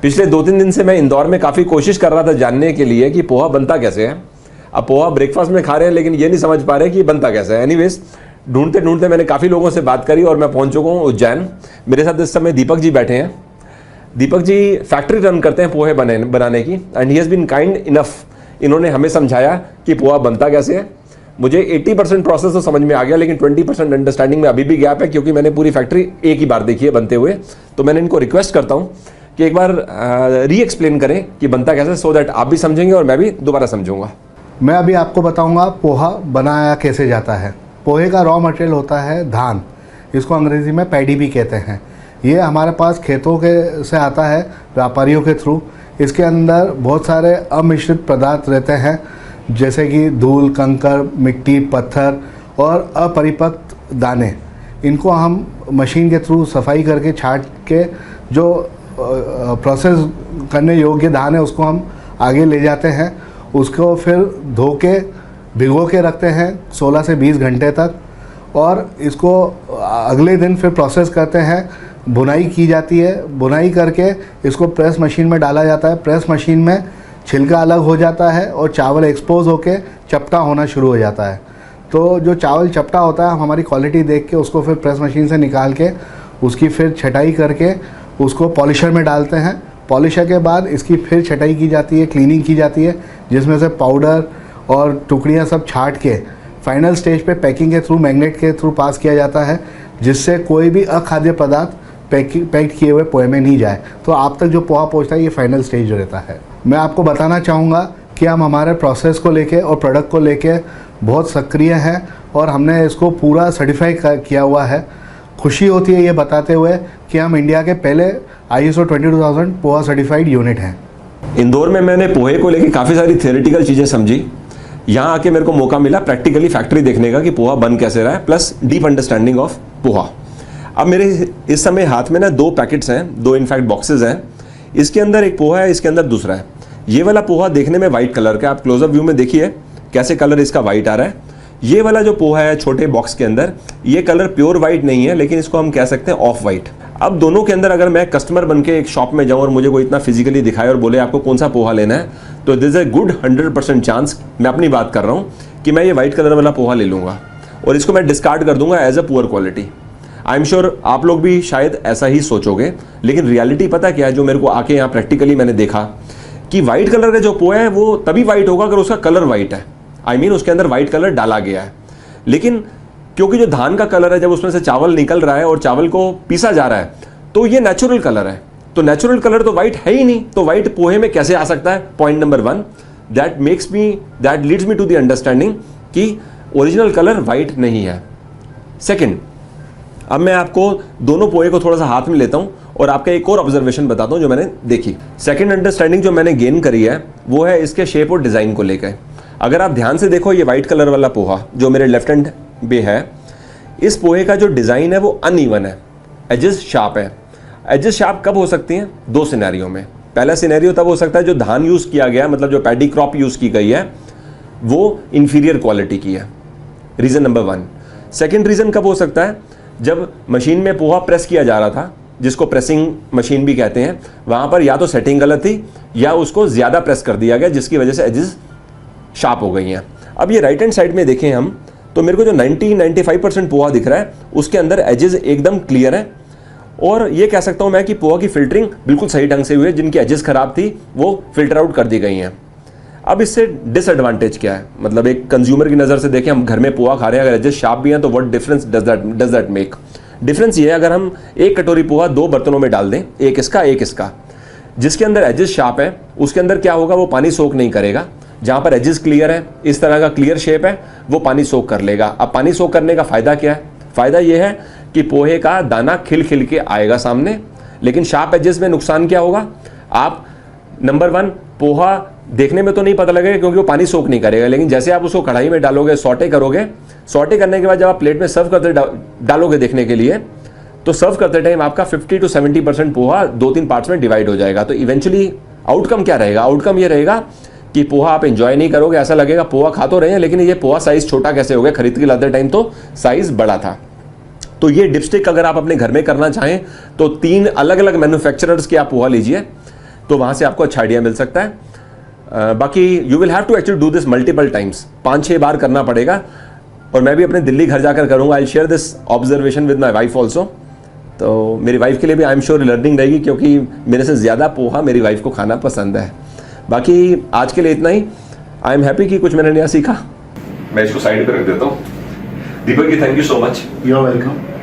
पिछले 2-3 दिन से मैं इंदौर में काफ़ी कोशिश कर रहा था जानने के लिए कि पोहा बनता कैसे है। अब पोहा ब्रेकफास्ट में खा रहे हैं लेकिन ये नहीं समझ पा रहे कि बनता कैसे है। एनीवेज, ढूंढते ढूंढते मैंने काफ़ी लोगों से बात करी और मैं पहुंच चुका हूँ उज्जैन। मेरे साथ इस समय दीपक जी बैठे हैं। दीपक जी फैक्ट्री रन करते हैं पोहे बनाने की, and he has been kind enough, इन्होंने हमें समझाया कि पोहा बनता कैसे है। मुझे 80% प्रोसेस तो समझ में आ गया, लेकिन 20% अंडरस्टैंडिंग में अभी भी गैप है, क्योंकि मैंने पूरी फैक्ट्री एक ही बार देखी है बनते हुए। तो मैंने इनको रिक्वेस्ट करता हूँ कि एक बार री एक्सप्लेन करें कि बनता कैसे, सो दैट आप भी समझेंगे और मैं भी दोबारा समझूंगा। मैं अभी आपको बताऊंगा पोहा बनाया कैसे जाता है। पोहे का रॉ मटेरियल होता है धान, इसको अंग्रेज़ी में पैडी भी कहते हैं। ये हमारे पास खेतों के से आता है व्यापारियों के थ्रू। इसके अंदर बहुत सारे अमिश्रित पदार्थ रहते हैं, जैसे कि धूल, कंकर, मिट्टी, पत्थर और अपरिपक्व दाने। इनको हम मशीन के थ्रू सफाई करके छाट के जो प्रोसेस करने योग्य धान है उसको हम आगे ले जाते हैं। उसको फिर धो के भिगो के रखते हैं 16 से 20 घंटे तक, और इसको अगले दिन फिर प्रोसेस करते हैं। भुनाई की जाती है, भुनाई करके इसको प्रेस मशीन में डाला जाता है। प्रेस मशीन में छिलका अलग हो जाता है और चावल एक्सपोज होके चपटा होना शुरू हो जाता है। तो जो चावल चपटा होता है, हम हमारी क्वालिटी देख के उसको फिर प्रेस मशीन से निकाल के उसकी फिर छटाई करके उसको पॉलिशर में डालते हैं। पॉलिशर के बाद इसकी फिर छटाई की जाती है, क्लीनिंग की जाती है, जिसमें से पाउडर और टुकड़ियाँ सब छाट के फाइनल स्टेज पे पैकिंग के थ्रू, मैग्नेट के थ्रू पास किया जाता है, जिससे कोई भी अखाद्य पदार्थ पैक्ड किए हुए पोहे में नहीं जाए। तो आप तक जो पोहा पहुंचता है, ये फाइनल स्टेज रहता है। मैं आपको बताना चाहूँगा कि हम हमारे प्रोसेस को लेके और प्रोडक्ट को लेके बहुत सक्रिय हैं और हमने इसको पूरा सर्टिफाई किया हुआ है। खुशी होती है ये बताते हुए कि हम इंडिया के पहले ISO 22000 पोहा सर्टिफाइड यूनिट हैं। इंदौर में मैंने पोहे को लेके काफ़ी सारी थियोरेटिकल चीज़ें समझी। यहाँ आके मेरे को मौका मिला प्रैक्टिकली फैक्ट्री देखने का कि पोहा बन कैसे रहा है, plus deep understanding of poha. अब मेरे इस समय हाथ में ना 2 पैकेट्स हैं, 2 इनफैक्ट बॉक्सेस हैं। इसके अंदर एक पोहा है, इसके अंदर दूसरा है। ये वाला पोहा देखने में वाइट कलर का, आप क्लोजअप व्यू में देखिए कैसे कलर इसका वाइट आ रहा है। ये वाला जो पोहा है छोटे बॉक्स के अंदर, ये कलर प्योर वाइट नहीं है, लेकिन इसको हम कह सकते हैं ऑफ वाइट। अब दोनों के अंदर अगर मैं कस्टमर बन के एक शॉप में जाऊं और मुझे कोई इतना फिजिकली दिखाए और बोले आपको कौन सा पोहा लेना है, तो this is a good 100% chance, मैं अपनी बात कर रहा हूं, कि मैं ये वाइट कलर वाला पोहा ले लूंगा और इसको मैं डिस्कार्ड कर दूंगा as a poor quality. I am sure आप लोग भी शायद ऐसा ही सोचोगे, लेकिन रियलिटी पता क्या है, जो मेरे को आके यहाँ प्रैक्टिकली मैंने देखा कि व्हाइट कलर का जो पोहा है वो तभी व्हाइट होगा अगर उसका कलर व्हाइट है। आई मीन उसके अंदर व्हाइट कलर डाला गया है। लेकिन क्योंकि जो धान का कलर है, जब उसमें से चावल निकल रहा है और चावल को पीसा जा रहा है, तो ये नेचुरल कलर है। तो नेचुरल कलर तो व्हाइट है ही नहीं, तो व्हाइट पोहे में कैसे आ सकता है? Point number 1, that leads me to the understanding कि ओरिजिनल कलर व्हाइट नहीं है। सेकेंड, अब मैं आपको दोनों पोहे को थोड़ा सा हाथ में लेता हूं और आपका एक और ऑब्जर्वेशन बताता हूं जो मैंने देखी। सेकंड अंडरस्टैंडिंग जो मैंने गेन करी है वो है इसके शेप और डिज़ाइन को लेकर। अगर आप ध्यान से देखो, ये वाइट कलर वाला पोहा जो मेरे लेफ्ट हैंड पे है, इस पोहे का जो डिज़ाइन है वो अनइवन है, एजेस शार्प है। एजेस शार्प कब हो सकती हैं? 2 सिनेरियो में। पहला सिनेरियो तब हो सकता है जो धान यूज़ किया गया, मतलब जो पैडी क्रॉप यूज़ की गई है वो इंफीरियर क्वालिटी की है, रीज़न नंबर 1। सेकेंड रीज़न कब हो सकता है? जब मशीन में पोहा प्रेस किया जा रहा था, जिसको प्रेसिंग मशीन भी कहते हैं, वहाँ पर या तो सेटिंग गलत थी या उसको ज़्यादा प्रेस कर दिया गया, जिसकी वजह से एजेस शार्प हो गई हैं। अब ये राइट हैंड साइड में देखें हम, तो मेरे को जो 90-95% पोहा दिख रहा है उसके अंदर एजेस एकदम क्लियर है, और ये कह सकता हूँ मैं कि पोहा की फिल्टरिंग बिल्कुल सही ढंग से हुई है। जिनकी एजेस खराब थी वो फिल्टर आउट कर दी गई हैं। अब इससे डिसएडवांटेज क्या है? मतलब एक कंज्यूमर की नज़र से देखें, हम घर में पोहा खा रहे हैं, अगर एजेस शार्प भी हैं तो what difference does that make? Difference ये है, अगर हम 1 कटोरी पोहा 2 बर्तनों में डाल दें, एक इसका, जिसके अंदर एजेस शार्प है उसके अंदर क्या होगा, वो पानी सोख नहीं करेगा। जहाँ पर एजेस क्लियर है, इस तरह का क्लियर शेप है, वो पानी सोख कर लेगा। अब पानी सोख करने का फ़ायदा क्या है? फ़ायदा ये है कि पोहे का दाना खिल खिल के आएगा सामने। लेकिन शार्प एजेस में नुकसान क्या होगा? आप नंबर 1, पोहा देखने में तो नहीं पता लगेगा क्योंकि वो पानी सोख नहीं करेगा, लेकिन जैसे आप उसको कढ़ाई में डालोगे, सॉटे करोगे, सॉटे करने के बाद जब आप प्लेट में सर्व करते डालोगे देखने के लिए, तो सर्व करते टाइम आपका 50 to 70% पोहा 2-3 पार्ट्स में डिवाइड हो जाएगा। तो इवेंचुअली आउटकम क्या रहेगा? आउटकम ये रहेगा कि पोहा आप एंजॉय नहीं करोगे, ऐसा लगेगा पोहा खा तो रहे हैं लेकिन ये पोहा साइज छोटा कैसे हो गया, खरीद के लाते टाइम तो साइज बड़ा था। तो ये डिपस्टिक अगर आप अपने घर में करना चाहें तो 3 अलग अलग मैन्युफैक्चरर्स के आप पोहा लीजिए, तो वहाँ से आपको अच्छा आइडिया मिल सकता है। बाकी you will have to actually do this multiple times, 5-6 बार करना पड़ेगा। और मैं भी अपने दिल्ली घर जाकर करूँगा। I share this observation with my wife also. तो मेरी वाइफ के लिए भी आई एम श्योर लर्निंग रहेगी, क्योंकि मेरे से ज़्यादा पोहा मेरी वाइफ को खाना पसंद है। बाकी आज के लिए इतना ही। आई एम हैप्पी कि कुछ मैंने नया सीखा। मैं इसको साइड पे रख देता हूँ। Deepak ji, thank you so much. You are welcome.